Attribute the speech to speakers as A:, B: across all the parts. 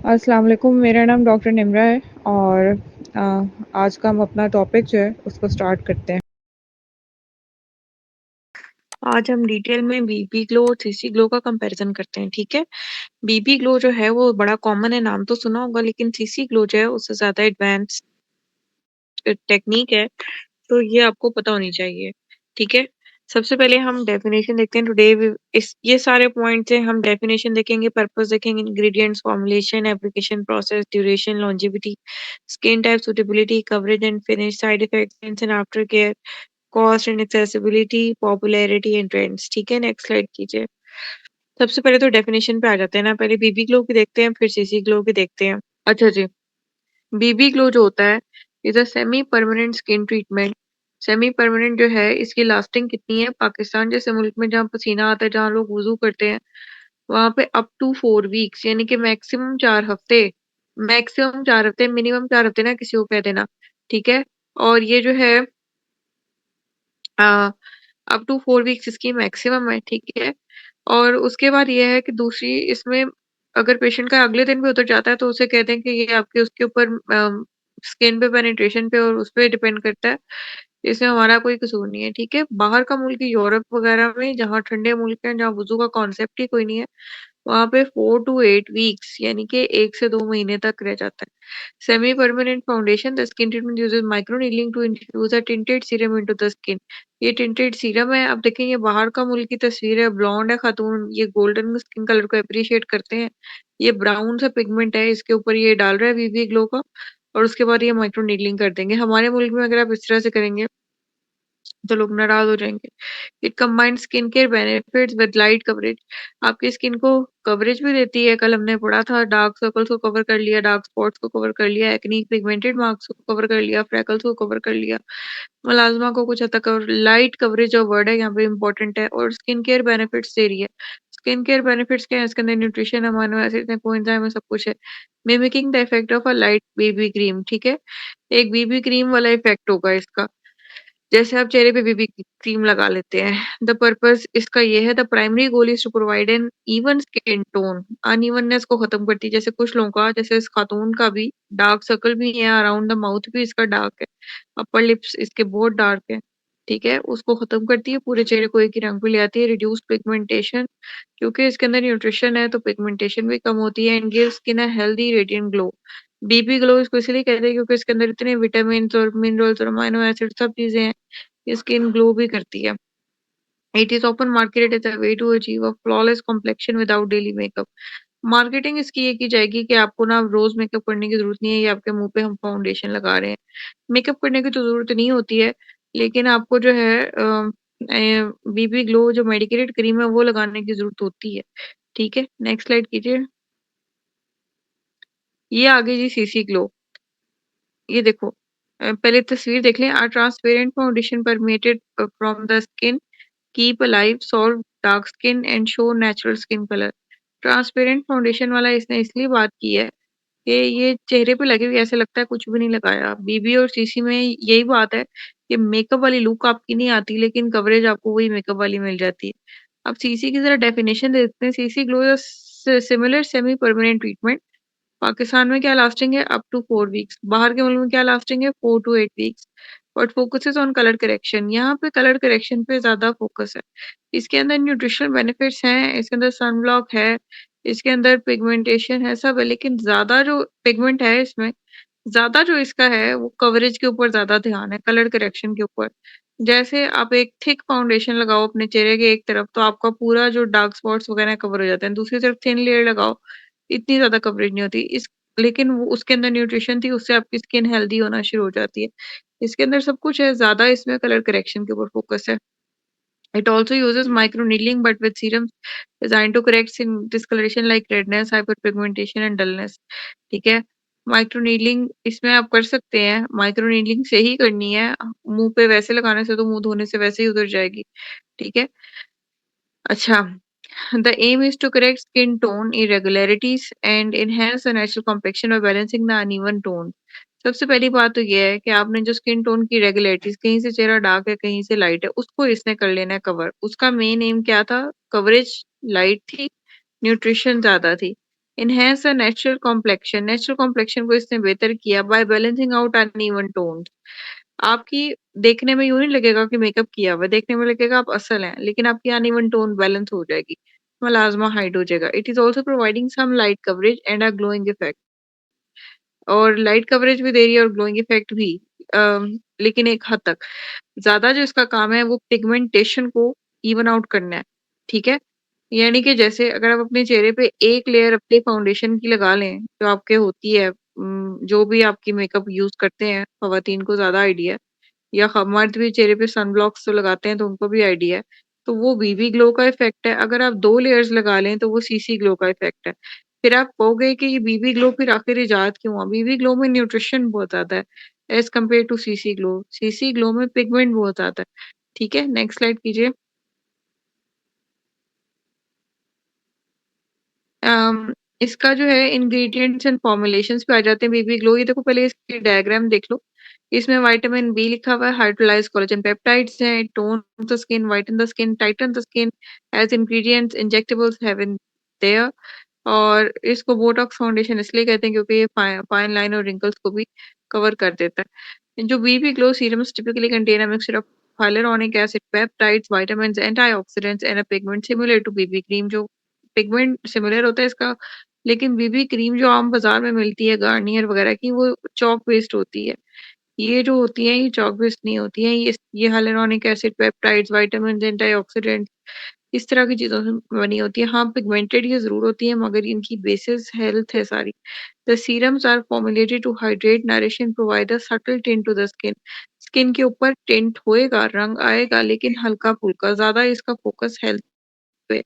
A: अस्सलाम वालेकुम, मेरा नाम डॉक्टर निम्रा है और आज का हम अपना टॉपिक जो है उसको स्टार्ट करते हैं।
B: आज हम डिटेल में बीबी ग्लो और सीसी ग्लो का कंपैरिजन करते हैं। ठीक है। बीबी ग्लो जो है वो बड़ा कॉमन है, नाम तो सुना होगा, लेकिन सीसी ग्लो जो है उससे ज्यादा एडवांस टेक्निक है, तो ये आपको पता होनी चाहिए। ठीक है। सबसे पहले हम डेफिनेशन देखते हैं। टुडे इस ये सारे पॉइंट्स हैं, हम डेफिनेशन देखेंगे, पर्पस देखेंगे, ingredients, formulation, application process, duration, longevity, skin type, suitability, coverage and finish, side effects and after care, cost and accessibility, popularity and trends. ठीक है, नेक्स्ट स्लाइड कीजिए। सबसे पहले तो डेफिनेशन पे आ जाते हैं ना, पहले बीबी ग्लो की देखते हैं, फिर सीसी ग्लो की देखते हैं। अच्छा जी, बीबी ग्लो जो होता है is a semi permanent skin treatment. Semi permanent जो है, इसकी लास्टिंग कितनी है, पाकिस्तान जैसे मुल्क में जहाँ पसीना आता है, जहाँ लोग वजू करते हैं, वहां पे अप टू 4 वीक्स, यानी कि मैक्सिमम 4 हफ्ते, मैक्सिमम 4 हफ्ते, मिनिमम 4 हफ्ते ना किसी को कह देना। ठीक है। और ये जो है अप टू 4 वीक्स इसकी मैक्सिमम है। ठीक है। और उसके बाद ये है कि दूसरी इसमें, अगर पेशेंट का अगले दिन भी उतर जाता है तो उसे कहते हैं कि ये आपके उसके ऊपर स्किन पे पेनिट्रेशन पे और उस पे डिपेंड करता है, इसमें हमारा कोई कसूर नहीं है। ठीक है। बाहर का मुल्क यूरोप वगैरह में, जहाँ ठंडे मुल्क हैं, जहाँ वजू का कॉन्सेप्ट ही कोई नहीं है, वहां पे 4 to 8 वीक्स यानी कि 1 से 2 महीने तक रह जाता है। Semi permanent foundation, the skin treatment uses micro needling to introduce a tinted serum into the skin. ये टिंटेड सीरम है। अब देखें, ये बाहर का मुल्क की तस्वीर है, ब्लॉन्ड है खातून, ये गोल्डन स्किन कलर को अप्रिशिएट करते हैं। ये ब्राउन सा पिगमेंट है, इसके ऊपर ये डाल रहा है बीबी ग्लो का, और उसके बाद ये माइक्रो नीडलिंग कर देंगे। हमारे मुल्क में अगर आप इस तरह से करेंगे तो लोग नाराज हो जाएंगे। It combined skin care benefits with light coverage, आपकी स्किन को कवरेज भी देती है। कल हमने पढ़ा था, डार्क सर्कल्स को कवर कर लिया, डार्क स्पॉट्स को कवर कर लिया, एक्नी पिगमेंटेड मार्क्स को कवर कर लिया, फ्रैकल्स को कवर कर लिया, मलाजमा को कुछ हद तक कवर। लाइट कवरेज जो वर्ड है यहाँ पे इंपॉर्टेंट है, और स्किन केयर बेनिफिट्स दे रही है। स्किन केयर बेनिफिट्स क्या है, इसके अंदर न्यूट्रिशन, अमाइनो एसिड, कोएंजाइम है, सब कुछ है। Mimicking the effect of a light baby cream. ठीक है। एक बीबी क्रीम वाला इफेक्ट होगा इसका, जैसे आप चेहरे पे बीबी क्रीम लगा लेते हैं। द पर्पस इसका ये है, the primary goal is to provide an even skin tone, unevenness को खत्म करती है। जैसे कुछ लोगों का, जैसे इस खातून का भी डार्क सर्कल भी है, अराउंड द माउथ भी इसका डार्क है, अपर लिप्स इसके बहुत डार्क है। ठीक है, उसको खत्म करती है, पूरे चेहरे को एक ही रंग पे ले आती है। रिड्यूस पिगमेंटेशन, क्योंकि इसके अंदर न्यूट्रिशन है तो पिगमेंटेशन भी कम होती है। And give skin a healthy radiant glow. BB glow इसको इसलिए कहते हैं क्योंकि इसके अंदर इतने विटामिन और मिनरल्स और अमाइनो एसिड सब चीजें हैं, ये स्किन ग्लो भी करती है। It is often marketed as a way to achieve a flawless complexion without daily makeup. Marketing इसकी ये की जाएगी कि आपको ना रोज मेकअप करने की जरूरत नहीं है, ये आपके मुंह पे हम फाउंडेशन लगा रहे हैं। मेकअप करने की तो जरूरत नहीं होती है, लेकिन आपको जो है बीबी ग्लो जो मेडिकेटेड क्रीम है वो लगाने की जरूरत होती है। ठीक है, नेक्स्ट स्लाइड कीजिए। ये आ गई जी सीसी ग्लो। ये देखो, पहले तस्वीर देख लें। Are transparent foundation permeated from the skin, keep alive, solve dark skin and show natural skin colour. Transparent foundation वाला इसने इसलिए बात की है कि ये चेहरे पे लगे हुए ऐसे लगता है कुछ भी नहीं लगाया। बीबी और सीसी में यही बात है कि मेकअप वाली लुक आपकी नहीं आती, लेकिन कवरेज आपको वही मेकअप वाली मिल जाती है। अब सीसी की जरा डेफिनेशन देते हैं। CC glow similar semi permanent treatment. Pakistan में क्या लास्टिंग है, अप टू 4 वीक्स। बाहर के मुल्क में क्या लास्टिंग है, 4 to 8 weeks. But focuses on colour correction, यहाँ पे कलर करेक्शन पे ज्यादा फोकस है। इसके अंदर न्यूट्रिशनल बेनिफिट्स हैं, इसके अंदर सनब्लॉक है, इसके अंदर पिगमेंटेशन है, सब है, लेकिन ज्यादा जो पिगमेंट है इसमें, ज्यादा जो इसका है वो कवरेज के ऊपर ज्यादा ध्यान है, कलर करेक्शन के ऊपर। जैसे आप एक थिक फाउंडेशन लगाओ अपने चेहरे के एक तरफ तो आपका पूरा जो डार्क स्पॉट्स वगैरह कवर हो जाते हैं, दूसरी तरफ थिन लेयर लगाओ, इतनी ज्यादा कवरेज नहीं होती इस, लेकिन वो उसके अंदर न्यूट्रिशन थी, उससे आपकी स्किन हेल्दी होना शुरू हो जाती है। इसके अंदर सब कुछ है, ज्यादा इसमें कलर करेक्शन के ऊपर फोकस है। It also uses microneedling but with serums designed to correct skin discoloration like redness, hyperpigmentation and dullness. ठीक है। माइक्रो नीडलिंग इसमें आप कर सकते हैं, माइक्रो नीडलिंग से ही करनी है, मुंह पे वैसे लगाने से तो मुंह धोने से वैसे ही उतर जाएगी। ठीक है। अच्छा, the aim is to correct skin tone irregularities and enhance the natural complexion by balancing the uneven tone. सबसे पहली बात तो ये है कि आपने जो स्किन टोन की रेगुलरिटीज, कहीं से चेहरा डार्क है कहीं से लाइट है, उसको इसने कर लेना है कवर। उसका मेन एम क्या था, कवरेज लाइट थी, न्यूट्रिशन ज्यादा थी। एनहांस द नेचुरल कॉम्प्लेक्शन को इसने बेहतर किया by balancing out uneven tones. आपकी देखने में यूँ नहीं लगेगा कि मेकअप किया हुआ है, देखने में लगेगा आप असल हैं, लेकिन आपकी अनइवन टोन बैलेंस हो जाएगी, मेलाज़्मा हाइड हो जाएगा। It is also providing some light coverage and a glowing effect. और लाइट कवरेज भी दे रही है और ग्लोइंग इफेक्ट भी, लेकिन एक हद तक। ज़्यादा जो इसका काम है वो पिगमेंटेशन को इवन आउट करना है, ठीक है? यानी कि जैसे अगर आप अपने चेहरे पे एक लेयर अपनी फाउंडेशन की लगा लें, जो आपके होती है, जो भी आपकी मेकअप यूज़ करते हैं, ख़वातीन को ज़्यादा आइडिया है, या मर्द भी चेहरे पे सनब्लॉक्स तो लगाते हैं तो उनको भी आइडिया है। तो वो बीबी ग्लो का इफ़ेक्ट है, अगर आप 2 लेयर्स लगा लें तो वो सीसी ग्लो का इफ़ेक्ट है। फिर आप कहोगे कि ये बीबी ग्लो फिर आखिर इजाद क्यों हुआ? बीबी ग्लो में न्यूट्रिशन बहुत ज़्यादा है as compare to CC glow. CC glow में पिगमेंट बहुत ज़्यादा है। ठीक है, नेक्स्ट स्लाइड कीजिए। इसका जो है इंग्रीडिएंट्स एंड फॉर्मुलेशंस पे आ जाते हैं बेबी ग्लो। ये देखो पहले इसकी डायग्राम देख लो। इसमें विटामिन बी लिखा हुआ है, हाइड्रोलाइज्ड कोलेजन पेप्टाइड्स हैं, tone the skin, whiten the skin, tighten the skin as ingredients injectables have in there. और इसको बोटॉक्स फाउंडेशन इसलिए कहते हैं क्योंकि ये फाइन लाइन और रिंकल्स को भी कवर कर देता है। जो baby glow serums typically contain a mixture of hyaluronic acid, peptides, vitamins, antioxidants and a pigment similar to BB cream. जो पिगमेंट सिमिलर होता है इसका, लेकिन बीबी क्रीम जो आम बाज़ार में मिलती है गार्नियर वगैरह की, वो चॉक बेस्ड होती है। ये जो होती हैं ये चॉक बेस्ड नहीं होती हैं, ये hyaluronic acid, peptides, vitamins, antioxidants इस तरह की चीज़ों से बनी होती है। हाँ, पिगमेंटेड ये ज़रूर होती है मगर इनकी बेसिस हेल्थ है सारी। The serums are formulated to hydrate, nourish and provide a subtle tint to the skin. Skin के ऊपर टिंट होएगा, रंग आएगा लेकिन हल्का-फुल्का, ज़्यादा इसका फोकस हेल्थ पे।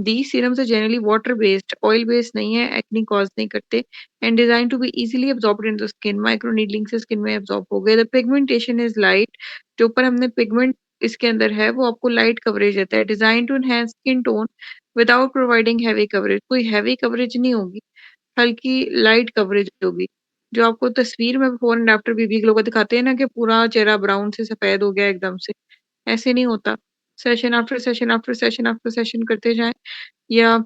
B: These serums are generally water based, oil based नहीं है, एक्ने कॉज नहीं करते and designed to be easily absorbed into skin, micro needling से स्किन में एब्जॉर्ब हो गए। द पिगमेंटेशन इज लाइट, जो ऊपर हमने पिगमेंट इसके अंदर है वो आपको लाइट कवरेज देता है। Design to enhance skin tone without providing heavy coverage, कोई हैवी कवरेज नहीं होगी, हल्की लाइट कवरेज होगी। जो आपको तस्वीर में before and after BB glow का दिखाते हैं ना कि पूरा चेहरा ब्राउन से सफेद हो गया एकदम से, ऐसे नहीं होता। Session after session after session after session करते जाएं या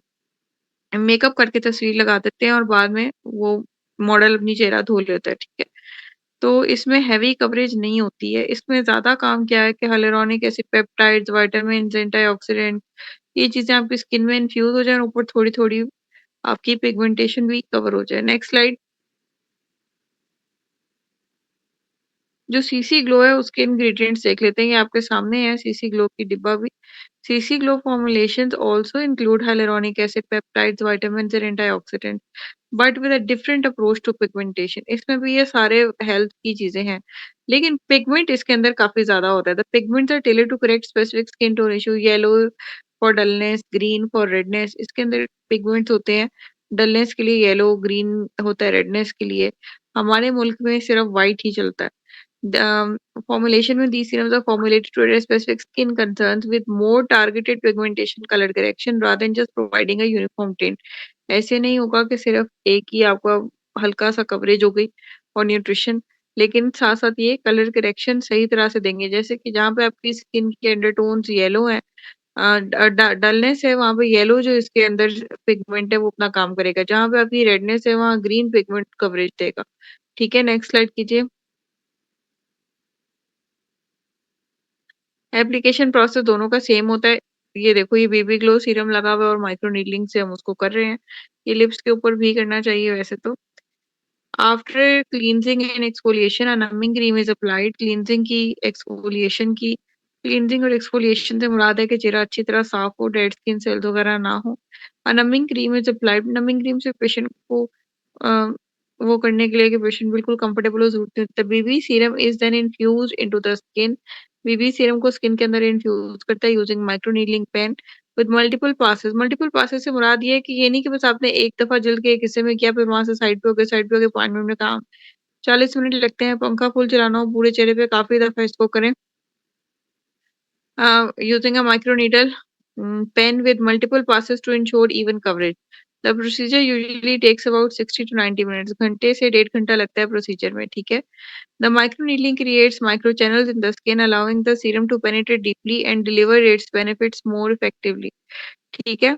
B: मेकअप करके तस्वीर लगा देते हैं और बाद में वो मॉडल अपनी चेहरा धो लेता है, ठीक है? तो इसमें हेवी कवरेज नहीं होती है। इसमें ज़्यादा काम क्या है कि hyaluronic acid, peptides, vitamins, antioxidant ये चीज़ें आपकी स्किन में इन्फ्यूज़ हो जाएँ और ऊपर थोड़ी-थोड़ी आपकी पिगमेंटेशन भी कवर हो जाए। Next slide. जो सीसी ग्लो है उसके इंग्रीडिएंट्स देख लेते हैं। ये आपके सामने है सीसी ग्लो की डिब्बा भी। CC glow formulations also include hyaluronic acid, peptides, vitamins and antioxidants, but with a different approach to pigmentation. इसमें भी ये सारे हेल्थ की चीजें हैं, लेकिन पिगमेंट इसके अंदर काफी ज्यादा होता है। The pigments are tailor to correct specific skin tone issue, yellow for dullness, green for redness. इसके अंदर पिगमेंट्स होते हैं, डलनेस के लिए येलो, ग्रीन होता है रेडनेस के लिए। हमारे मुल्क में सिर्फ व्हाइट ही चलता है। Formulation में these serums are formulated to address specific skin concerns with more targeted pigmentation, color correction rather than just providing a uniform tint। ऐसे नहीं होगा कि सिर्फ एक ही आपका हल्का सा कवरेज हो गई और न्यूट्रिशन, लेकिन साथ साथ ये कलर करेक्शन सही तरह से देंगे। जैसे कि जहाँ पे आपकी स्किन के अंडरटोन्स येलो है, डलनेस है, वहाँ पे येलो जो इसके अंदर पिगमेंट है वो अपना काम करेगा। जहाँ पे आपकी रेडनेस है वहाँ ग्रीन पिगमेंट कवरेज देगा। ठीक है, नेक्स्ट स्लाइड कीजिए। एप्लीकेशन प्रोसेस दोनों का सेम होता है। ये देखो ये बेबी ग्लो सीरम लगा हुआ है और माइक्रो नीडलिंग से हम उसको कर रहे हैं। ये लिप्स के ऊपर भी करना चाहिए वैसे तो। After cleansing and exfoliation a numbing cream is applied. Cleansing की, एक्सफोलिएशन की, क्लींजिंग और एक्सफोलिएशन से मुराद है कि चेहरा अच्छी तरह साफ हो, डेड स्किन सेल्स वगैरह ना हो। A numbing cream is applied. Numbing cream से पेशेंट को अ, वो करने के लिए कि पेशेंट बिल्कुल कंफर्टेबल हो, ज़रूरत नहीं होती। The baby serum is then infused into the skin. Baby serum को स्किन के अंदर इन्फ्यूज करता है using micro needling pen with multiple passes. Multiple passes से मुराद ये है कि ये नहीं कि बस आपने एक दफा जल्द के एक हिस्से में किया फिर वहां से साइड पे हो गए 5 मिनट में काम। 40 मिनट लगते हैं। पंखा फुल चलाना हो पूरे चेहरे पे काफी दफा इसको करें। Using a microneedle pen with multiple passes to ensure even coverage. The procedure usually takes about 60 to 90 minutes. घंटे से 1.5 घंटा लगता है प्रोसीजर में, ठीक है? The microneedling creates microchannels in the skin, allowing the serum to penetrate deeply and deliver its benefits more effectively. ठीक है?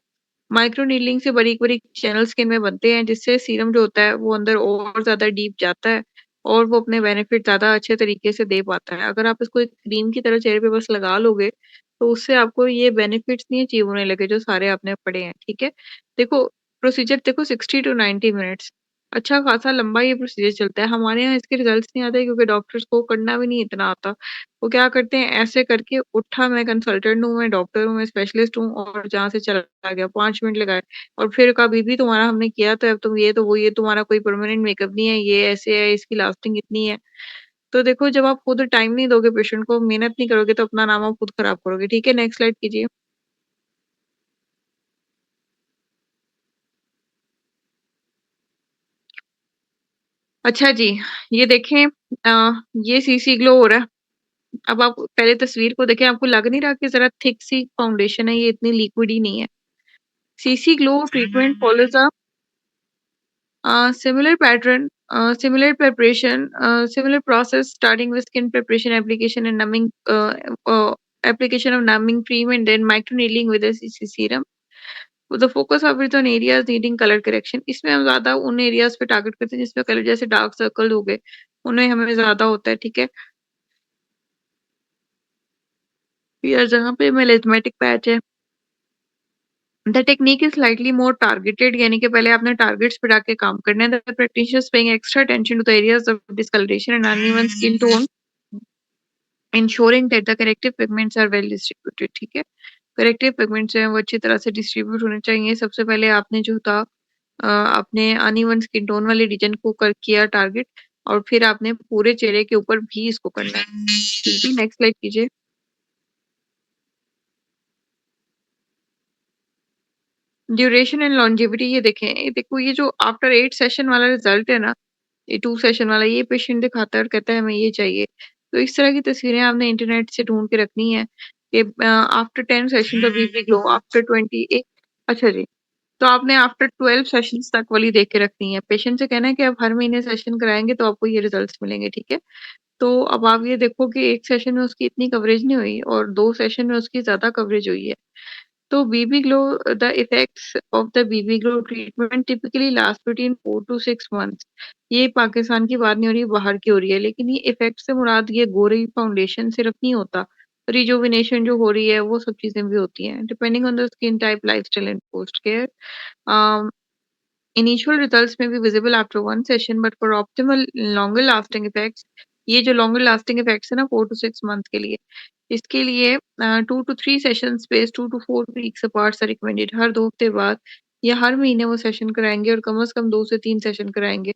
B: माइक्रो नीडलिंग से बारीक-बारीक चैनल स्किन में बनते हैं, जिससे सीरम जो होता है वो अंदर और ज़्यादा डीप जाता है और वो अपने बेनिफिट ज़्यादा अच्छे तरीके से दे पाता है। अगर आप इसको एक क्रीम की तरह चेहरे पे बस लगा लोगे, तो उससे आपको ये बेनिफिट्स नहीं अचीव होने लगे जो सारे आपने पढ़े हैं, ठीक है? देखो प्रोसीजर देखो 60 टू 90 मिनट्स, अच्छा खासा लंबा ये प्रोसीजर चलता है। हमारे यहाँ इसके रिजल्ट्स नहीं आते क्योंकि डॉक्टर्स को करना भी नहीं इतना आता। वो क्या करते हैं ऐसे करके उठा मैं कंसल्टेंट हूँ, मैं डॉक्टर हूँ, मैं स्पेशलिस्ट हूँ और जहाँ से चला गया 5 मिनट लगाए और फिर कभी भी तुम्हारा हमने किया तो अब तुम ये तो वो ये तुम्हारा कोई परमानेंट मेकअप नहीं है, ये ऐसे है, इसकी लास्टिंग इतनी है। तो देखो जब आप खुद टाइम नहीं दोगे पेशेंट को, मेहनत नहीं करोगे तो अपना नाम आप खुद खराब करोगे। ठीक है, नेक्स्ट स्लाइड कीजिए। अच्छा जी, ये देखें ये सीसी ग्लो हो रहा है। अब आप पहले तस्वीर को देखें, आपको लग नहीं रहा कि ज़रा थिक सी फाउंडेशन है, ये इतनी लिक्विड ही नहीं है। CC glow treatment follows a similar pattern, similar preparation, similar process starting with skin preparation, application and numbing, application of numbing cream and then microneedling with a CC serum. The focus of it on areas needing color correction. इसमें हम ज़्यादा उन areas पे target करते हैं जिसमें colour जैसे dark circle हो गए, उन्हें हमें ज़्यादा होता है, ठीक है? या जहाँ पे मेलेस्मेटिक पैच है, the technique is slightly more targeted, यानी कि पहले आपने टारगेट्स पे जाके काम करना है। The practitioners paying extra attention to the areas of discoloration and uneven skin tone, ensuring that the corrective pigments are well distributed, ठीक है? करेक्टिव पिगमेंट्स हैं वो अच्छी तरह से डिस्ट्रीब्यूट होने चाहिए। सबसे पहले आपने जो था आपने अनइवन स्किन टोन वाले रीजन को कर किया टारगेट और फिर आपने पूरे चेहरे के ऊपर भी इसको करना है। ठीक है, नेक्स्ट स्लाइड कीजिए। ड्यूरेशन एंड लॉन्जेविटी ये देखें, ये देखो ये जो आफ्टर 8 सेशन वाला रिजल्ट है ना, ये 2 सेशन वाला ये पेशेंट दिखाता है और कहता है हमें ये चाहिए। तो इस तरह की तस्वीरें आपने इंटरनेट से ढूँढ के रखनी है कि after 10 session the BP glow after 20 ए अच्छा जी। तो आपने आफ्टर 12 सेशंस तक वाली देख के रखनी है। पेशेंट से कहना है कि आप हर महीने सेशन कराएँगे तो आपको ये रिजल्ट्स मिलेंगे, ठीक है? तो अब आप ये देखो कि 1 सेशन में उसकी इतनी कवरेज नहीं हुई और 2 सेशन में उसकी ज़्यादा कवरेज हुई है। तो BB Glow, the effects of the BB Glow treatment typically last between 4 to 6 months. ये पाकिस्तान की बात नहीं हो रही, बाहर की हो रही है, लेकिन ये इफेक्ट से मुराद ये गोरी फाउंडेशन सिर्फ नहीं होता, रिजुविनेशन जो हो रही है वो सब चीजें भी होती हैं, depending on the skin type, lifestyle and post care. Initial results may be visible after one session, but for optimal longer lasting effects, ये जो longer lasting effects है ना 4 to 6 month के लिए, इसके लिए 2 to 3 session space 2 to 4 weeks apart से recommended. हर 2 हफ्ते बाद या हर महीने वो सेशन कराएंगे और कम से कम 2 से 3 सेशन कराएंगे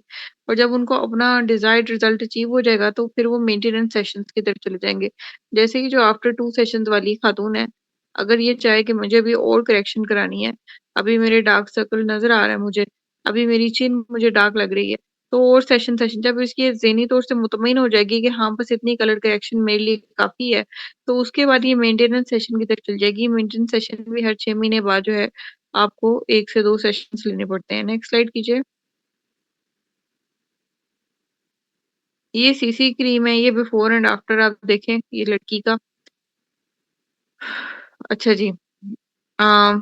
B: और जब उनको अपना डिजायर्ड रिजल्ट अचीव हो जाएगा तो फिर वो मेंटेनेंस सेशंस की तरफ चले जाएंगे। जैसे कि जो आफ्टर 2 सेशंस वाली खातून है, अगर ये चाहे कि मुझे अभी और करेक्शन करानी है, अभी मेरे डार्क सर्कल नजर आ रहा है मुझे, अभी मेरी चिन मुझे डार्क लग रही है, तो और सेशन सेशन जब इसकी ज़हनी तौर से मुतमईन हो जाएगी कि हाँ, बस इतनी कलर करेक्शन मेरे लिए काफ़ी है, तो उसके बाद ये मेंटेनेंस सेशन की तरफ चल जाएगी। मेंटेनेंस सेशन भी हर 6 महीने बाद जो है, आपको 1 से 2 सेशंस लेने पड़ते हैं। नेक्स्ट स्लाइड कीजिए। ये सीसी क्रीम है, ये बिफोर एंड आफ्टर आप देखें, ये लड़की का। अच्छा जी। अ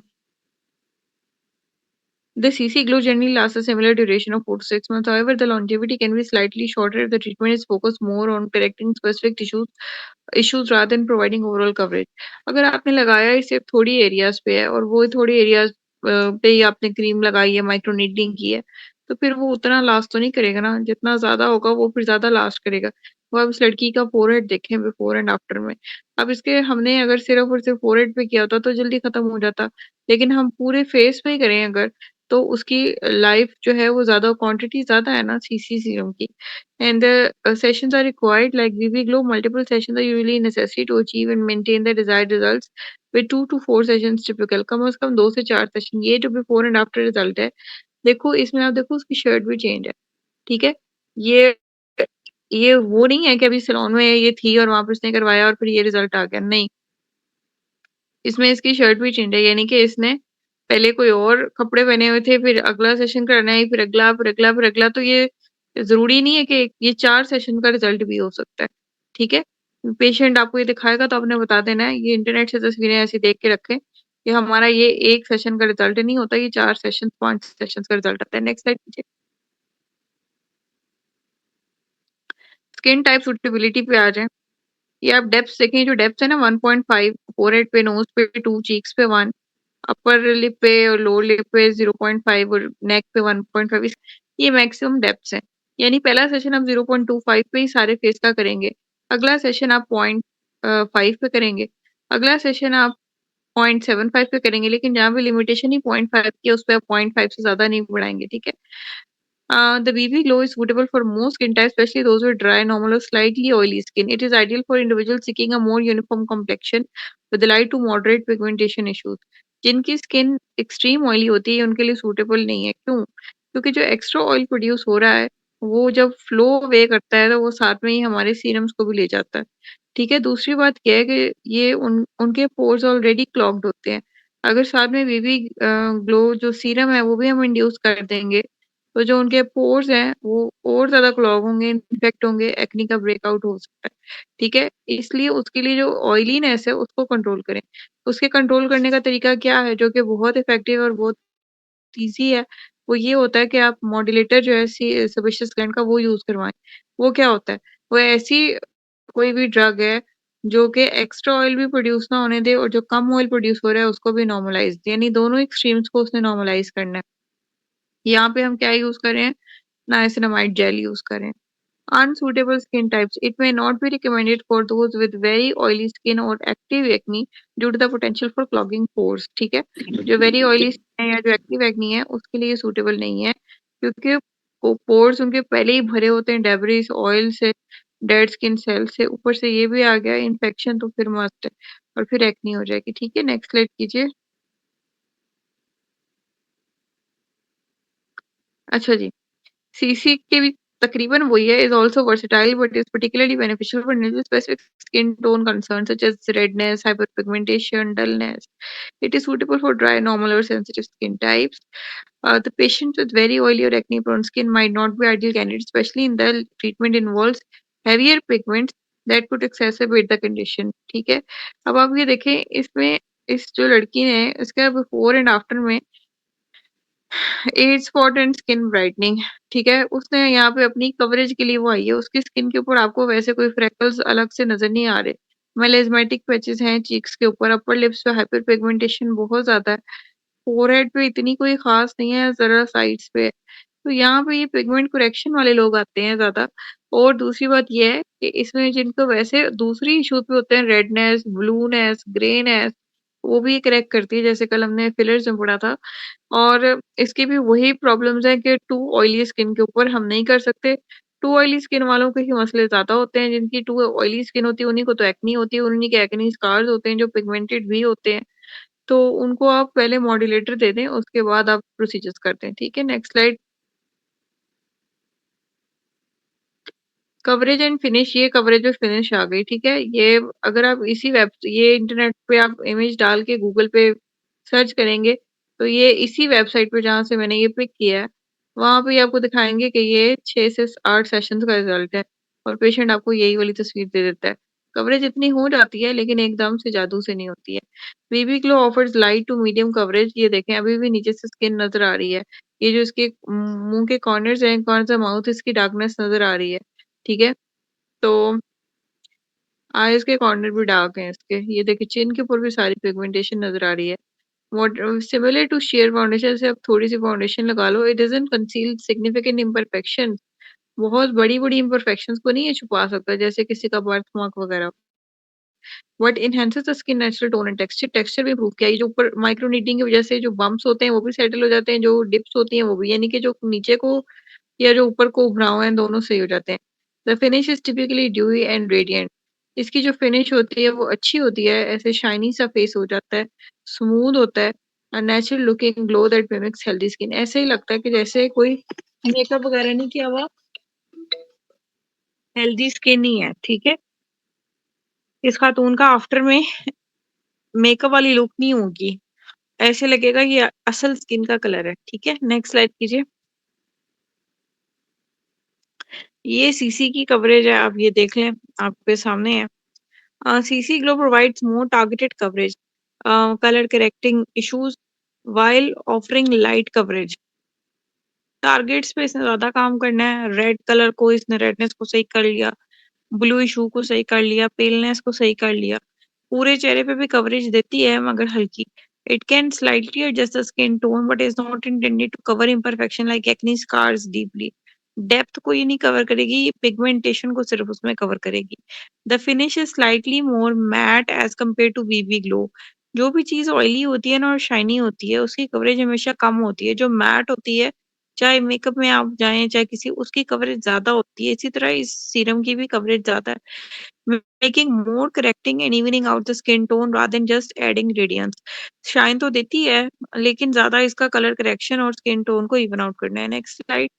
B: The CC glow generally lasts a similar duration of 4 to 6 months. However, the longevity can be slightly shorter if the treatment is focused more on correcting specific issues rather than providing overall coverage. अगर आपने लगाया ही सिर्फ थोड़ी areas पे है और वो थोड़ी एरियाज पे ही आपने क्रीम लगाई है, माइक्रो नीडलिंग की है, तो फिर वो उतना लास्ट तो नहीं करेगा ना, जितना ज्यादा होगा वो फिर ज्यादा लास्ट करेगा। वो अब इस लड़की का फोरहेड देखें बिफोर एंड आफ्टर में। अब इसके हमने अगर सिर्फ और सिर्फ फोरहेड पे किया होता तो जल्दी खत्म हो जाता, लेकिन हम पूरे फेस पे ही करें अगर, तो उसकी लाइफ जो है वो ज़्यादा क्वांटिटी ज़्यादा है ना सीसी सीरम की। And the sessions are required like BB glow, multiple sessions are usually necessary to achieve and maintain the desired results with 2 to 4 sessions typical. कम से कम 2 से 4 सेशन। ये जो बिफोर एंड आफ्टर रिजल्ट है, देखो इसमें आप देखो उसकी शर्ट भी चेंज है, ठीक है? ये ये वो नहीं है कि अभी सैलून में ये थी और वहाँ पे उसने करवाया और फिर ये रिजल्ट आ गया, नहीं। इसमें इसकी शर्ट भी चेंज है, यानी कि इसने पहले कोई और कपड़े पहने हुए थे, फिर अगला सेशन करना है, फिर अगला, फिर अगला, फिर अगला, तो ये ज़रूरी नहीं है कि ये 4 सेशन का रिज़ल्ट भी हो सकता है, ठीक है? पेशेंट आपको ये दिखाएगा तो आपने बता देना है, ये इंटरनेट से तस्वीरें ऐसी देख के रखें, कि हमारा ये 1 सेशन का रिजल्ट नहीं होता, ये 4 सेशन 5 सेशंस का रिजल्ट आता है। नेक्स्ट स्लाइड कीजिए। स्किन टाइप सूटेबिलिटी पे आ जाएँ। ये आप डेप्थ देखें, जो डेप्थ है ना 1.5, फोरहेड पे, नोज़ पे 2, चीक्स पे 1, अपर लिप पे और लोअर लिप पे 0.5 और नेक पे 1.5, ये मैक्सिमम डेप्थ्स हैं। यानी पहला सेशन आप 0.25 पे ही सारे फेस का करेंगे। अगला सेशन आप 5 पे करेंगे। अगला सेशन आप 0.75 पे करेंगे, लेकिन जहाँ पे लिमिटेशन ही 0.5 की है, उस पे आप 0.5 से ज़्यादा नहीं बढ़ाएँगे, ठीक है? The BB glow is suitable for most skin types, especially those with dry, normal, or slightly oily skin. It is ideal for individuals seeking a more uniform complexion with light to moderate pigmentation issues. जिनकी skin extreme oily होती है, उनके लिए suitable नहीं है। क्यों? क्योंकि जो एक्स्ट्रा ऑयल प्रोड्यूस हो रहा है, वो जब फ्लो अवे करता है, तो वो साथ में ही हमारे सीरम्स को भी ले जाता है। ठीक है? दूसरी बात क्या है कि ये उनके पोर्स ऑलरेडी क्लॉग्ड होते हैं। अगर साथ में बीबी ग्लो जो सीरम है, वो भी हम इंड्यूस कर देंगे, तो जो उनके पोर्स हैं वो और ज़्यादा क्लॉग होंगे, इन्फेक्ट होंगे, एक्ने का ब्रेकआउट हो सकता है, ठीक है? इसलिए उसके लिए जो ऑयलीनेस है उसको कंट्रोल करें। उसके कंट्रोल करने का तरीका क्या है जो कि बहुत इफ़ेक्टिव और बहुत ईज़ी है, वो ये होता है कि आप मॉड्यूलेटर जो है सेबेशियस ग्लैंड का वो यूज़ करवाएँ। वो क्या होता है? वो ऐसी कोई भी ड्रग है जो कि एक्स्ट्रा ऑयल भी प्रोड्यूस ना होने दे और जो कम ऑयल प्रोड्यूस हो रहा है उसको भी नॉर्मलाइज़ दे, यानी दोनों एक्सट्रीम्स को उसने नॉर्मलाइज़ करना है। यहाँ पे हम क्या यूज़ कर रहे हैं? नाइसिनामाइड जेल यूज़ करें। Unsuitable skin types. It may not be recommended for those with very oily skin or active acne due to the potential for clogging pores. ठीक है? जो very oily skin है या जो active acne है, उसके लिए suitable नहीं है, क्योंकि pores उनके पहले ही भरे होते हैं debris, oil से, dead skin cells से, ऊपर से ये भी आ गया infection, तो फिर must है और फिर acne हो जाएगी। ठीक है? नेक्स्ट स्लाइड कीजिए। अच्छा जी। सीसी के भी तकरीबन वही है, is also versatile but is particularly beneficial for specific skin tone concerns such as redness, hyperpigmentation, dullness. It is suitable for dry, normal or sensitive skin types. The patients with very oily or acne prone skin might not be ideal candidates, especially in the treatment involves heavier pigments that could exacerbate the condition. ठीक है? अब आप ये देखें, इसमें इस जो लड़की ने इसका बिफोर एंड आफ्टर में age spot and skin brightening, ठीक है? उसने यहाँ पे अपनी कवरेज के लिए वो आई है, उसकी स्किन के ऊपर आपको वैसे कोई फ्रेकल्स अलग से नज़र नहीं आ रहे। मेलेस्मेटिक पैचेज़ हैं चीक्स के ऊपर, अपर लिप्स पे हाइपर पिगमेंटेशन बहुत ज़्यादा है, फोरहेड पे इतनी कोई ख़ास नहीं है, ज़रा साइड्स पे है। तो यहाँ पे ये पिगमेंट करेक्शन वाले लोग आते हैं ज़्यादा। और दूसरी बात ये है कि इसमें जिनको वैसे दूसरी इश्यूज़ भी होते हैं, रेडनेस, ब्लूनेस, ग्रेनेस, वो भी ये करेक्ट करती है, जैसे कल हमने फिलर्स में पढ़ा था। और इसकी भी वही प्रॉब्लम्स हैं कि टू ऑयली स्किन के ऊपर हम नहीं कर सकते। टू ऑयली स्किन वालों के ही मसले ज़्यादा होते हैं, जिनकी टू ऑयली स्किन होती है उन्हीं को तो एक्नी होती है, उन्हीं के एक्नी स्कार्स होते हैं जो पिगमेंटेड भी होते हैं। तो उनको आप पहले मॉड्यूलेटर दे दें, उसके बाद आप प्रोसीजर्स करते हैं, ठीक है? Next slide. Coverage and finish, ये कवरेज और फिनिश आ गई, ठीक है? ये अगर आप इसी ये इंटरनेट पे आप इमेज डाल के गूगल पे सर्च करेंगे, तो ये इसी वेबसाइट पे जहाँ से मैंने ये पिक किया है, वहाँ पे आपको दिखाएँगे कि ये 6 से 8 सेशंस का रिज़ल्ट है और पेशेंट आपको यही वाली तस्वीर दे देता है। कवरेज इतनी हो जाती है, लेकिन एकदम से जादू से नहीं होती है। BB glow offers light to medium coverage, ये देखें अभी भी नीचे से स्किन नज़र आ रही है। ये जो इसके मुँह के कॉर्नर्स हैं, कॉर्नर्स ऑफ माउथ, इसकी डार्कनेस नज़र आ रही है। ठीक है? तो आईज़ के कॉर्नर भी डार्क हैं इसके। ये देखिए चिन के ऊपर भी सारी पिगमेंटेशन नज़र आ रही है। What similar to share foundation से आप थोड़ी-सी फाउंडेशन लगा लो, it doesn't conceal significant imperfections. बहुत बड़ी-बड़ी इम्परफेक्शंस को नहीं ये छुपा सकता, जैसे किसी का बर्थमार्क वगैरह। What enhances the skin natural tone and texture, texture भी इम्प्रूव किया। ये जो ऊपर माइक्रो नीडिंग की वजह से जो बम्प्स होते हैं वो भी सेटल हो जाते हैं, जो डिप्स होती हैं वो भी, यानी कि जो नीचे को या जो ऊपर को उभराव हैं, दोनों सही हो जाते हैं। The finish is typically dewy and radiant. इसकी जो फिनिश होती है वो अच्छी होती है, ऐसे शाइनी सा फेस हो जाता है, स्मूथ होता है, natural looking glow that mimics healthy skin. ऐसे ही लगता है कि जैसे कोई मेकअप वगैरह नहीं किया हुआ, हेल्दी स्किन ही है, ठीक है? इस खातून का आफ्टर में मेकअप वाली लुक नहीं होगी, ऐसे लगेगा ये असल स्किन का कलर है, ठीक है? नेक्स्ट स्लाइड कीजिए। ये सीसी की कवरेज है, आप ये देख लें, आपके सामने है। CC Glow provides more targeted coverage. color correcting issues while offering light coverage. Targets पे इसने ज़्यादा काम करना है, रेड कलर को इसने रेडनेस को सही कर लिया, ब्लू इशू को सही कर लिया, पेलनेस को सही कर लिया। पूरे चेहरे पे भी कवरेज देती है मगर हल्की। It can slightly adjust the skin tone but is not intended to cover imperfection like acne scars deeply. Depth को ये नहीं कवर करेगी, ये पिगमेंटेशन को सिर्फ उसमें कवर करेगी। The finish is slightly more matte as compare to BB glow. जो भी चीज ऑयली होती है ना और शाइनी होती है उसकी कवरेज हमेशा कम होती है। जो मैट होती है, चाहे मेकअप में आप जाएं चाहे किसी, उसकी कवरेज ज्यादा होती है। इसी तरह इस सीरम की भी कवरेज ज्यादा है, making more correcting and evening out the skin tone rather than just adding radiance. Shine तो देती है लेकिन ज्यादा इसका कलर करेक्शन और स्किन टोन को इवन आउट करना है। Next slide.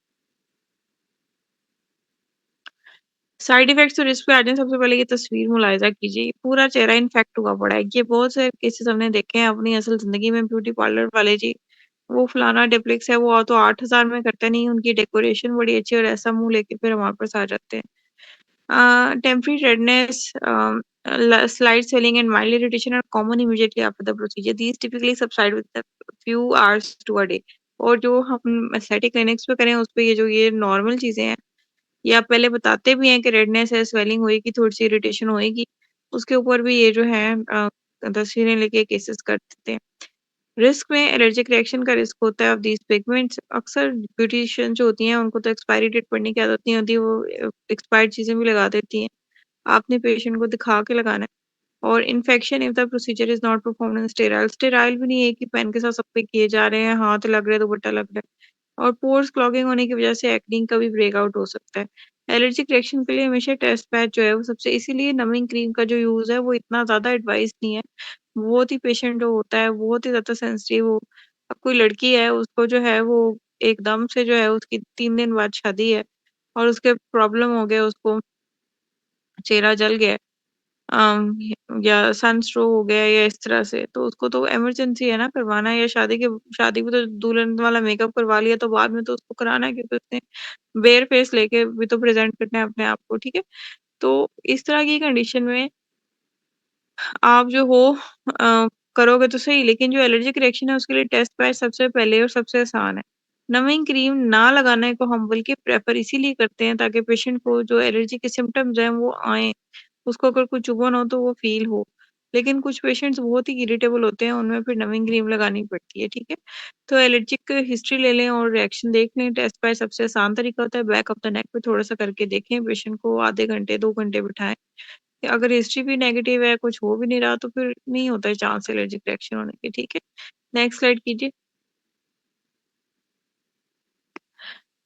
B: साइड इफेक्ट्स और रिस्क पे आ जाए, सबसे पहले ये तस्वीर मुलायजा कीजिए, पूरा चेहरा इन्फेक्ट हुआ पड़ा है। ये बहुत से केसेस हमने देखे हैं अपनी असल जिंदगी में। ब्यूटी पार्लर वाले जी, वो फलाना डिप्लिक्स है, वो तो 8,000 में करते नहीं, उनकी डेकोरेशन बड़ी अच्छी और ऐसा मुंह लेके फिर हमारे पास आ जाते हैं। Temporary redness, slight swelling, and mild irritation are common immediately after the procedure. These typically subside with a few hours to a day. और जो हम एस्थेटिक क्लिनिक्स पे करें उस पे ये नॉर्मल चीजें हैं, ये आप पहले बताते भी हैं कि रेडनेस है, स्वेलिंग होएगी, थोड़ी सी इरिटेशन होएगी, उसके ऊपर भी ये जो है तस्वीरें लेके केसेस कर देते हैं। रिस्क में एलर्जिक रिएक्शन का रिस्क होता है ऑफ दीज पिगमेंट्स। अक्सर ब्यूटिशियन जो होती हैं उनको तो एक्सपायरी डेट पढ़ने की आदत नहीं होती, वो एक्सपायर्ड चीजें भी लगा देती हैं। आपने पेशेंट को दिखा के लगाना है। और infection if the procedure is not performed in sterile, sterile भी नहीं है कि पेन के साथ सब पे किए जा रहे हैं, हाथ लग रहे हैं, दुपट्टा लग रहा है। और पोर्स क्लॉगिंग होने की वजह से एक्निंग का भी ब्रेकआउट हो सकता है। एलर्जिक रिएक्शन के लिए हमेशा टेस्ट पैच जो है वो सबसे, इसीलिए नमिंग क्रीम का जो यूज है वो इतना ज्यादा एडवाइस नहीं है। बहुत ही पेशेंट जो होता है बहुत ही ज्यादा सेंसिटिव हो, अब कोई लड़की है उसको जो है वो एकदम से जो है उसकी 3 दिन बाद शादी है और उसके प्रॉब्लम हो गया, उसको चेहरा जल गया है, या सनस्ट्रोक हो गया या इस तरह से, तो उसको तो इमरजेंसी है ना करवाना है। या शादी में तो दुल्हन वाला मेकअप करवा लिया तो बाद में तो उसको कराना है क्योंकि उसने बेयर फेस लेके भी तो प्रेजेंट करना है अपने आप को, ठीक है। तो इस तरह की कंडीशन में आप जो हो करोगे तो सही, लेकिन जो एलर्जिक रिएक्शन है उसके लिए टेस्ट पैच सबसे पहले और सबसे आसान है। नमिंग क्रीम ना लगाने को हम बल्कि प्रेफर इसीलिए करते हैं ताकि पेशेंट को जो एलर्जी के सिम्टम्स हैं वो आए, उसको अगर कुछ चुभन हो तो वो फील हो। लेकिन कुछ पेशेंट्स बहुत ही इरिटेबल होते हैं, उनमें फिर नमिंग क्रीम लगानी पड़ती है, ठीक है। तो एलर्जिक हिस्ट्री ले लें और रिएक्शन देख लें। टेस्ट पैच सबसे आसान तरीका होता है, बैक ऑफ द नेक पे थोड़ा सा करके देखें, पेशेंट को आधे घंटे 2 घंटे बिठाएं। अगर हिस्ट्री भी नेगेटिव है, कुछ हो भी नहीं रहा, तो फिर नहीं होता है चांस एलर्जिक रिएक्शन होने के, ठीक है। नेक्स्ट स्लाइड कीजिए।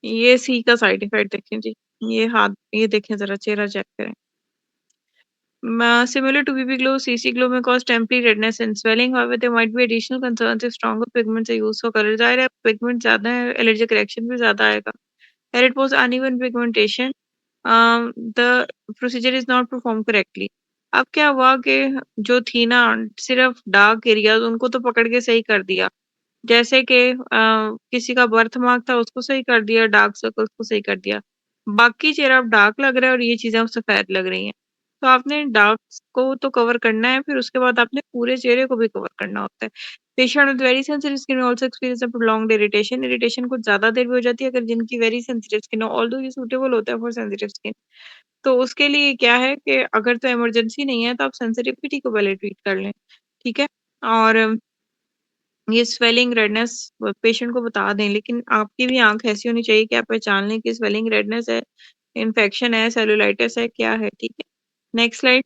B: ये सी का साइड इफेक्ट देखें जी, ये हाथ, ये देखें जरा, चेहरा चेक करें। Similar to BB glow, CC glow may cause temporary redness and swelling. However, there might be additional concerns if stronger pigments are used for color. ज़ाहिर है पिगमेंट ज़्यादा है, एलर्जिक रिएक्शन भी ज़्यादा आएगा। Here it was uneven pigmentation. The procedure is not performed correctly. अब क्या हुआ कि जो थी ना सिर्फ डार्क एरियाज उनको तो पकड़ के सही कर दिया, जैसे कि किसी का बर्थ मार्क था उसको सही कर दिया, डार्क सर्कल्स को सही कर दिया, बाकी चेहरा अब डार्क लग रहा है और ये चीजें अब सफेद लग रही हैं। तो आपने डार्क को तो कवर करना है, फिर उसके बाद आपने पूरे चेहरे को भी कवर करना होता है। Patient with very sensitive skin also experience a prolonged irritation, irritation कुछ ज्यादा देर भी हो जाती है अगर जिनकी वेरी सेंसिटिव स्किन हो, ऑल्दो ये सूटेबल होता है फॉर सेंसिटिव स्किन। तो उसके लिए क्या है कि अगर तो इमरजेंसी नहीं है तो आप सेंसिटिविटी को पहले ट्रीट कर लें, ठीक है। और ये स्वेलिंग रेडनेस पेशेंट को बता दें, लेकिन आपकी भी आंख ऐसी होनी चाहिए कि आप पहचान लें कि स्वेलिंग रेडनेस है, इन्फेक्शन है, सेलुलाइटिस है, क्या है, ठीक है। Next slide.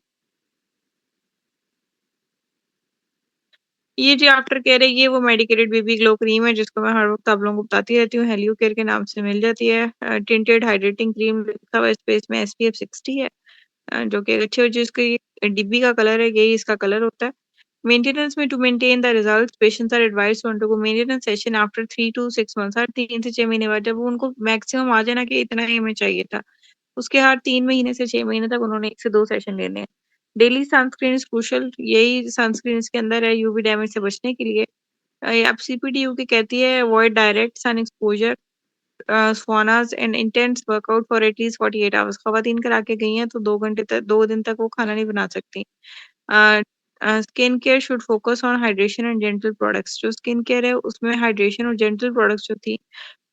B: ये जो आफ्टर केयर है, ये वो मेडिकेटेड बेबी ग्लो क्रीम है जिसको मैं हर वक्त आप लोगों को बताती रहती हूँ, हेलियो केयर के नाम से मिल जाती है। टिंटेड हाइड्रेटिंग क्रीम लिखा हुआ है, स्पेस में SPF 60 है, जो कि अच्छी हो, जिसकी डिब्बी का कलर है यही इसका कलर होता है। मेंटेनेंस में, to maintain the results patients are advised to undergo maintenance session after 3 to 6 months. हर 3 से 6 महीने बाद जब उनको मैक्सिमम आ जाए ना कि इतना ही हमें चाहिए था, उसके हर 3 महीने से 6 महीने तक उन्होंने 1 से 2 सेशन लेने हैं। डेली सनस्क्रीन इज क्रूशियल, यही सनस्क्रीन इसके अंदर है यूवी डैमेज से बचने के लिए। अब CPTU की कहती है avoid direct sun exposure, saunas and intense workout for at least 48 hours। खवातीन करा के गई हैं तो 2 घंटे तक, 2 दिन तक वो खाना नहीं बना सकती। Skin care should focus on hydration and gentle products. जो स्किन केयर है उसमें हाइड्रेशन और जेंटल प्रोडक्ट्स जो थी,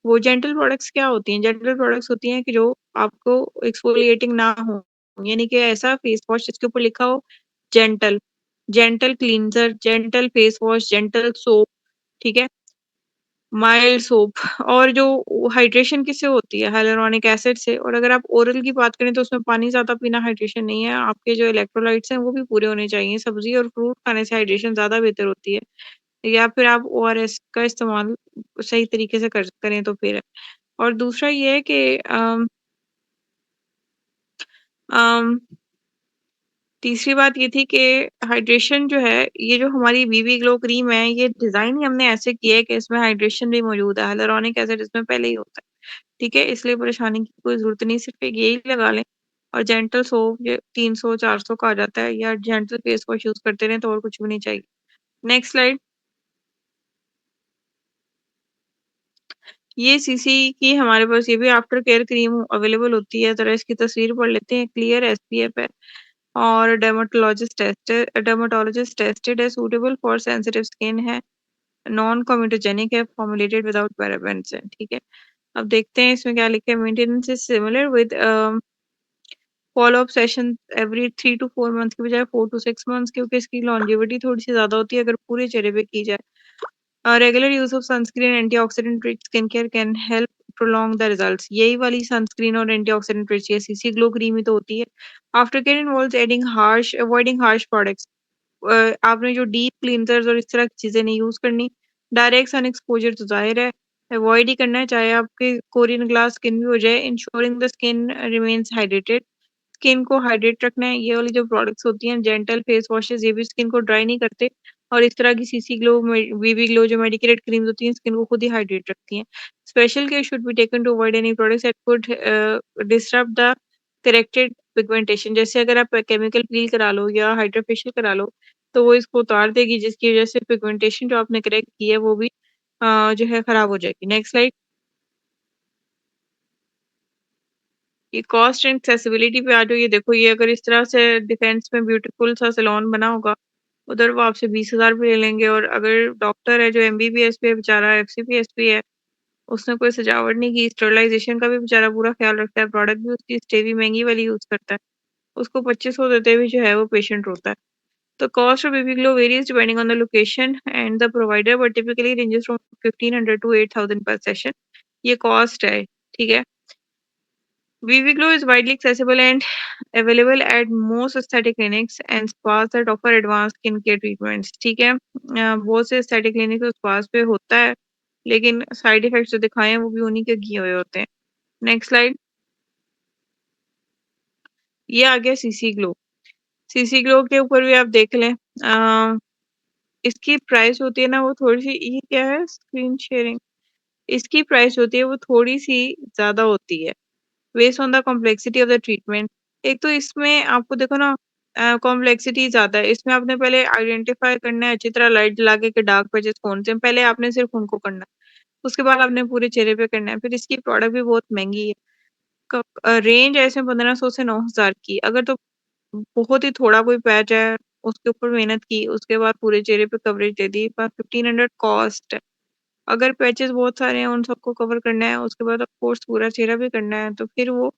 B: वो जेंटल प्रोडक्ट्स क्या होती हैं? जेंटल प्रोडक्ट्स होती हैं कि जो आपको एक्सफोलिएटिंग ना हो, यानी कि ऐसा फेस वॉश जिसके ऊपर लिखा हो gentle, gentle cleanser, gentle face wash, gentle soap, ठीक है? Mild soap. और जो हाइड्रेशन किससे होती है? hyaluronic एसिड से। और अगर आप ओरल की बात करें तो उसमें पानी ज़्यादा पीना हाइड्रेशन नहीं है, आपके जो इलेक्ट्रोलाइट्स हैं वो भी पूरे होने चाहिए। सब्ज़ी और फ्रूट खाने से हाइड्रेशन ज़्यादा बेहतर होती है। या फिर आप ओआरएस का इस्तेमाल सही तरीके से करें तो फिर है। और दूसरा ये है कि अम, तीसरी बात ये थी कि हाइड्रेशन जो है, ये जो हमारी बीबी ग्लो क्रीम है, ये डिज़ाइन ही हमने ऐसे किया है कि इसमें हाइड्रेशन भी मौजूद है। hyaluronic एसिड इसमें पहले ही होता है, ठीक है? इसलिए परेशानी की कोई ज़रूरत नहीं, सिर्फ़ एक यही लगा लें। और जेंटल सोप ये 300-400 का आ जाता है, या जेंटल फेस वॉश यूज़ करते रहें तो और कुछ भी नहीं चाहिए। Next slide. ये सीसी की हमारे पास ये भी आफ्टर केयर क्रीम अवेलेबल होती है। ज़रा इसकी तस्वीर पढ़ लेते हैं। क्लियर एसपीएफ है और डर्मेटोलॉजिस्ट टेस्टेड है, सूटेबल फॉर सेंसिटिव स्किन है, नॉन कम्यूटोजेनिक है, फॉर्मुलेटेड विदाउट पैराबेन्स है, ठीक है? अब देखते हैं इसमें क्या लिखा है। Maintenance is similar with follow up session every 3 to 4 months की बजाय 4 टू 6 मंथ्स, क्योंकि इसकी लॉन्जेविटी थोड़ी-सी ज़्यादा होती है अगर पूरे चेहरे पे की जाए। Regular use of sunscreen antioxidant rich skin care can help prolong the results. यही वाली सनस्क्रीन और एंटीऑक्सीडेंट रिच ये सीसी ग्लो क्रीम ही तो होती है। After care involves adding harsh avoiding harsh products. आपने जो डीप क्लींजर्स और इस तरह की चीजें नहीं यूज करनी। डायरेक्ट सन एक्सपोजर तो जाहिर है अवॉइड ही करना है, चाहे आपके कोरियन ग्लास स्किन भी हो जाए। Ensuring the skin remains hydrated. Skin को हाइड्रेट रखना है। ये वाली जो प्रोडक्ट्स होती हैं जेंटल फेस वॉशेस, ये भी स्किन को ड्राई नहीं करते। और इस तरह की सीसी ग्लो बीबी ग्लो जो मेडिकेटेड क्रीम्स होती हैं स्किन को खुद ही हाइड्रेट रखती हैं। Special care should be taken to avoid any products that could disrupt the corrected pigmentation. जैसे अगर आप केमिकल पील करा लो या हाइड्रोफेशियल करा लो तो वो इसको उतार देगी, जिसकी वजह से पिगमेंटेशन जो आपने करेक्ट की है वो भी जो है खराब हो जाएगी। Next slide. ये कॉस्ट एंड एक्सेसिबिलिटी पे आ जाओ। ये देखो, ये अगर इस तरह से डिफेंस में ब्यूटीफुल सा सैलून बना होगा, उधर वो आपसे 20,000 भी ले लेंगे। और अगर डॉक्टर है जो एमबीबीएस पे बेचारा एफसीपीएस भी है, उसने कोई सजावट नहीं की, स्टरलाइजेशन का भी बेचारा पूरा ख्याल रखता है, प्रोडक्ट भी उसकी स्टे भी महंगी वाली यूज करता है, उसको 2500 देते हुए जो है वो पेशेंट रोता है। तो cost of baby glow varies depending on the location and the provider, but typically ranges from 1500 to 8000 per session. ये कॉस्ट है, ठीक है? Viviglo is widely accessible and available at most aesthetic clinics and spas that offer advanced skincare treatments. ठीक है? बहुत से aesthetic clinics और spas पे होता है, लेकिन साइड इफेक्ट्स जो दिखाए हैं वो भी उन्हीं के किए हुए होते हैं। Next slide. ये आ गया सीसी ग्लो। सीसी ग्लो के ऊपर भी आप देख लें, इसकी प्राइस होती है ना वो थोड़ी सी, ये क्या है स्क्रीन शेयरिंग, इसकी प्राइस होती है वो थोड़ी सी ज्यादा होती है based on the complexity of the treatment. एक तो इसमें आपको देखो ना कॉम्प्लेक्सिटी ज़्यादा है। इसमें आपने पहले आइडेंटिफाई करना है अच्छी तरह लाइट जला के कि डार्क पैचेस कौन से हैं। पहले आपने सिर्फ उनको करना है, उसके बाद आपने पूरे चेहरे पे करना है। फिर इसकी प्रोडक्ट भी बहुत महंगी है। रेंज है इसमें 1500 से 9,000 की। अगर तो बहुत ही थोड़ा कोई पैच है, उसके ऊपर मेहनत की, उसके बाद पूरे चेहरे पे कवरेज दे दी, पर 1500 कॉस्ट है। अगर पैचेस बहुत सारे हैं, उन सबको कवर करना है, उसके बाद ऑफ कोर्स पूरा चेहरा भी करना है, तो फिर वो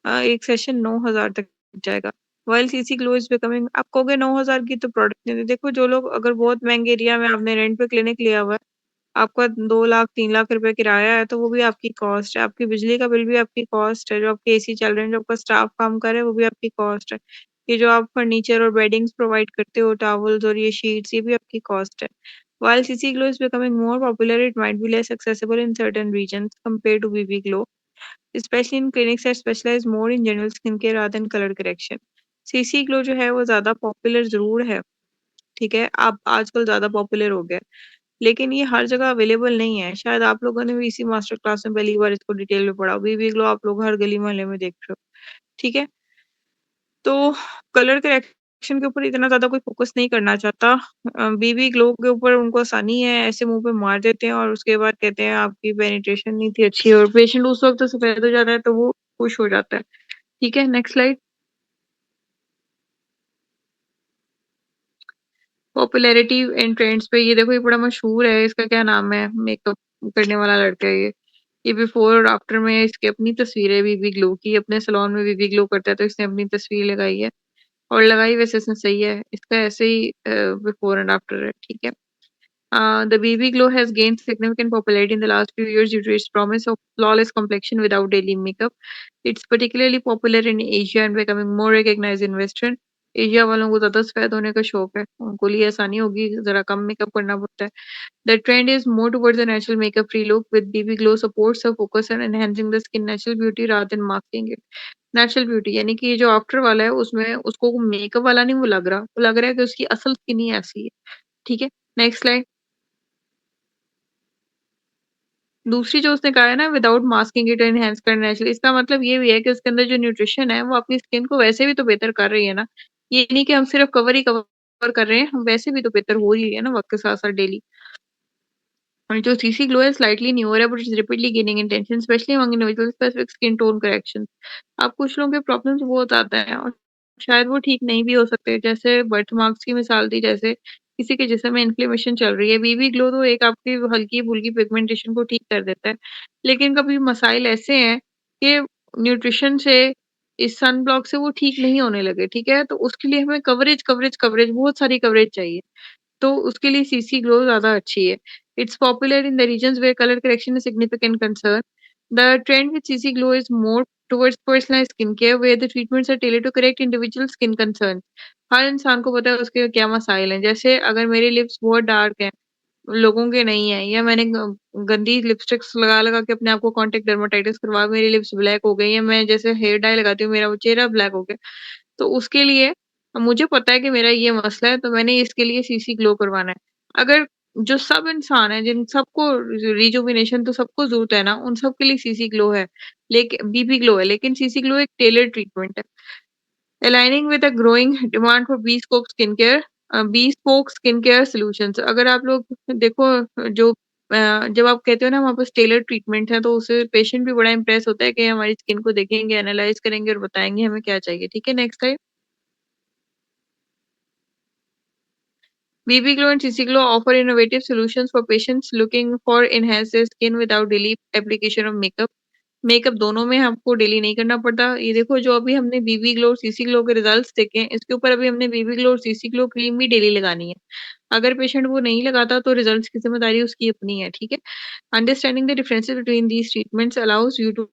B: एक सेशन 9,000 तक जाएगा। While CC glow is becoming, आप कहोगे 9,000 की तो प्रोडक्ट नहीं दे। देखो, जो लोग अगर बहुत महंगे एरिया में आपने रेंट पे क्लिनिक लिया हुआ है, आपका 2 लाख 3 लाख रुपए किराया है, तो वो भी आपकी कॉस्ट है। आपकी बिजली का बिल भी आपकी कॉस्ट है। जो आपके एसी चल रहे हैं, जो आपका स्टाफ काम कर रहा है, वो भी आपकी कॉस्ट है। ये जो आप फर्नीचर और बेडिंग्स प्रोवाइड करते हो, टॉवल्स और ये शीट्स, ये भी आपकी कॉस्ट है। While CC Glow is becoming more popular, it might be less accessible in certain regions compared to BB Glow, especially in clinics that specialize more in general skincare rather than color correction. CC Glow जो है वो ज़्यादा popular ज़रूर है, ठीक है? अब आजकल ज़्यादा पॉपुलर हो गया है, लेकिन ये हर जगह अवेलेबल नहीं है। शायद आप लोगों ने भी इसी मास्टर क्लास में पहली बार इसको डिटेल में पढ़ा हो। BB Glow आप लोग हर गली मोहल्ले में देख रहे हो, ठीक है? तो कलर करेक्शन के ऊपर इतना ज़्यादा कोई फ़ोकस नहीं करना चाहता। बीबी ग्लो के ऊपर उनको आसानी है, ऐसे मुँह पे मार देते हैं और उसके बाद कहते हैं आपकी पेनिट्रेशन नहीं थी अच्छी, और पेशेंट उस वक़्त तो सफ़ेद हो जाता है तो वो खुश हो जाता है। ठीक है, next slide. Popularity and trends पे ये देखो, ये बड़ा मशहूर है, इसका क्या नाम है, मेकअप करने वाला लड़का है ये बिफोर और आफ्टर में इसकी अपनी तस्वीर है बीबी ग्लो की, अपने सैलून में बीबी ग्लो करता है तो इसने अपनी तस्वीर लगाई है और लगाई वैसे इसने सही है, इसका ऐसे ही बिफोर एंड आफ्टर है, ठीक है। The BB Glow has gained significant popularity in the last few years due to its promise of flawless complexion without daily makeup. It's particularly popular in Asia and becoming more recognized in Western. Asia वालों को ज़्यादा सफ़ेद होने का शौक है, उनको लिए आसानी होगी, ज़रा कम मेकअप करना पड़ता है। The trend is more towards a natural makeup-free look with BB Glow supports a focus on enhancing the skin natural beauty rather than masking it. Natural beauty यानी कि ये जो आफ्टर वाला है उसमें उसको मेकअप वाला नहीं वो लग रहा, वो लग रहा है कि उसकी असल स्किन ही ऐसी है, ठीक है। Next slide. दूसरी जो उसने कहा है ना विदाउट मास्किंग इट एनहांस कर नेचुरली, इसका मतलब ये भी है कि उसके अंदर जो न्यूट्रिशन है वो आपकी स्किन को वैसे भी तो बेहतर कर रही है ना। ये नहीं कि हम सिर्फ कवर ही कवर कर रहे हैं, हम वैसे भी तो बेहतर हो रही है ना वक्त के साथ साथ डेली। और जो सीसी ग्लो है स्लाइटली न्यूअर है but is repeatedly gaining intention specially among individual specific skin tone correction. आप कुछ लोगों के प्रॉब्लम्स बहुत आता है और शायद वो ठीक नहीं भी हो सकते, जैसे बर्थ मार्क्स की मिसाल दी, जैसे किसी के जिस्म में इन्फ्लेमेशन चल रही है। बीबी ग्लो तो एक आपकी हल्की फुल्की पिगमेंटेशन को ठीक कर देता है, लेकिन कभी मसाइल ऐसे हैं कि न्यूट्रिशन से इस सन ब्लॉक से वो ठीक नहीं होने लगे, ठीक है। तो उसके लिए हमें कवरेज कवरेज कवरेज बहुत सारी कवरेज चाहिए, तो उसके लिए सीसी ग्लो ज़्यादा अच्छी है। It's popular in the regions where colour correction is significant concern. The trend with CC glow is more towards personalised skin care where the treatments are tailored to correct individual skin concern. हर इंसान को पता है उसके क्या मसाइल हैं। जैसे अगर मेरे लिप्स बहुत डार्क हैं, लोगों के नहीं है, या मैंने गंदी लिपस्टिक्स लगा-लगा के अपने आप को कॉन्टैक्ट डर्मेटाइटिस करवा मेरी लिप्स ब्लैक हो गई हैं, मैं जैसे हेयर डाई लगाती हूँ, मेरा वो चेहरा ब्लैक हो गया। तो उसके लिए मुझे पता है कि मेरा ये मसला है, तो मैंने इसके लिए सीसी ग्लो करवाना है। अगर जो सब इंसान है, जिन सबको रिजुविनेशन तो सबको ज़रूरत है ना, उन सब के लिए सीसी ग्लो है, बीबी ग्लो है, लेकिन सीसी ग्लो एक टेलर्ड ट्रीटमेंट है। Aligning with a growing demand for bespoke skincare bespoke skincare solutions। अगर आप लोग देखो जो जब आप कहते हो ना हमारे पास टेलर ट्रीटमेंट है, तो उससे पेशेंट भी बड़ा इम्प्रेस होता है कि हमारी स्किन को देखेंगे, एनालाइज करेंगे और बताएंगे हमें क्या चाहिए, ठीक है। नेक्स्ट है BB Glow and CC Glow offer innovative solutions for patients looking for enhanced their skin without daily application of makeup। Makeup दोनों में आपको डेली नहीं करना पड़ता। ये देखो जो अभी हमने बीबी ग्लो और सीसी ग्लो के रिजल्ट्स देखे हैं, इसके ऊपर अभी हमने बीबी ग्लो और सीसी ग्लो क्रीम भी डेली लगानी है। अगर पेशेंट वो नहीं लगाता तो रिजल्ट्स की ज़िम्मेदारी उसकी अपनी है, ठीक है? Understanding the differences between these treatments allows you to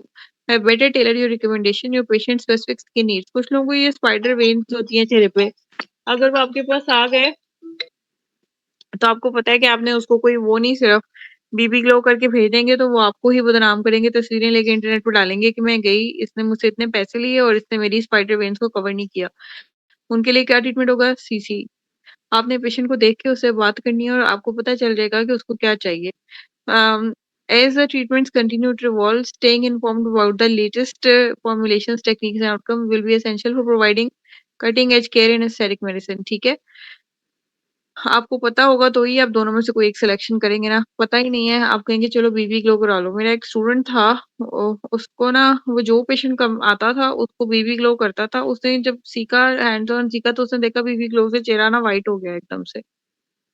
B: better tailor your recommendation your patient specific skin needs. कुछ लोगों को ये स्पाइडर वेन्स होती हैं चेहरे पे, अगर वो आपके पास आ गए तो आपको पता है कि आपने उसको कोई वो नहीं सिर्फ बीबी ग्लो करके भेज देंगे, तो वो आपको ही बदनाम करेंगे, तस्वीरें लेके इंटरनेट पे डालेंगे कि मैं गई, इसने मुझसे इतने पैसे लिए और इसने मेरी स्पाइडर वेन्स को कवर नहीं किया। उनके लिए क्या ट्रीटमेंट होगा? सीसी। आपने पेशेंट को देख के उससे बात करनी है और आपको पता चल जाएगा कि उसको क्या चाहिए। As the treatments continue to evolve, staying informed about the latest formulations, techniques and outcome will be essential for providing cutting edge care in aesthetic medicine। ठीक है? आपको पता होगा तो ही आप दोनों में से कोई एक सिलेक्शन करेंगे ना, पता ही नहीं है, आप कहेंगे चलो बीबी ग्लो करा लो। मेरा एक स्टूडेंट था, उसको ना वो जो पेशेंट कम आता था उसको बीबी ग्लो करता था। उसने जब सीखा, हैंड्स ऑन सीखा, तो उसने देखा बीबी ग्लो से चेहरा ना व्हाइट हो गया एकदम से।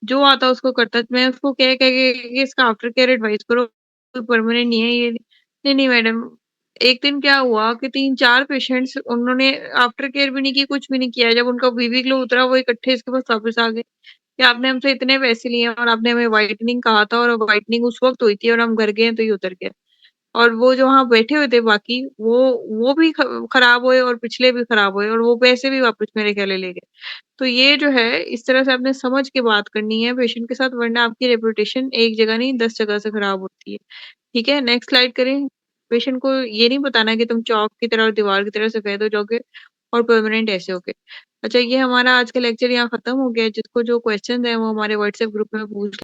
B: जो आता उसको करता, मैं उसको कह के इसका आफ्टर केयर एडवाइस करो, परमानेंट नहीं है ये। नहीं, नहीं मैडम, एक दिन क्या हुआ कि 3-4 पेशेंट्स उन्होंने आफ्टर केयर भी नहीं की, कुछ भी नहीं किया। जब उनका बीबी ग्लो उतरा वो इकट्ठे इसके पास वापस आ गए कि आपने हमसे इतने पैसे लिए हैं और आपने हमें व्हाइटनिंग कहा था और व्हाइटनिंग उस वक़्त हुई थी और हम घर गए हैं तो ये उतर गया। और वो जो वहाँ बैठे हुए थे बाकी वो भी खराब हुए और पिछले भी खराब हुए और वो पैसे भी वापस मेरे ख़्याल ले गए। तो ये जो है इस तरह से आपने समझ के बात करनी है पेशेंट के साथ, वरना आपकी रेपुटेशन एक जगह नहीं 10 जगह से खराब होती है। ठीक है, नेक्स्ट स्लाइड करें। पेशेंट को ये नहीं बताना कि तुम चौक की तरह और दीवार की तरह सफ़ेद हो जाओगे और परमानेंट ऐसे होगे। अच्छा, ये हमारा आज का लेक्चर यहाँ खत्म हो गया है। जिसको जो क्वेश्चन है वो हमारे व्हाट्सएप ग्रुप में पूछ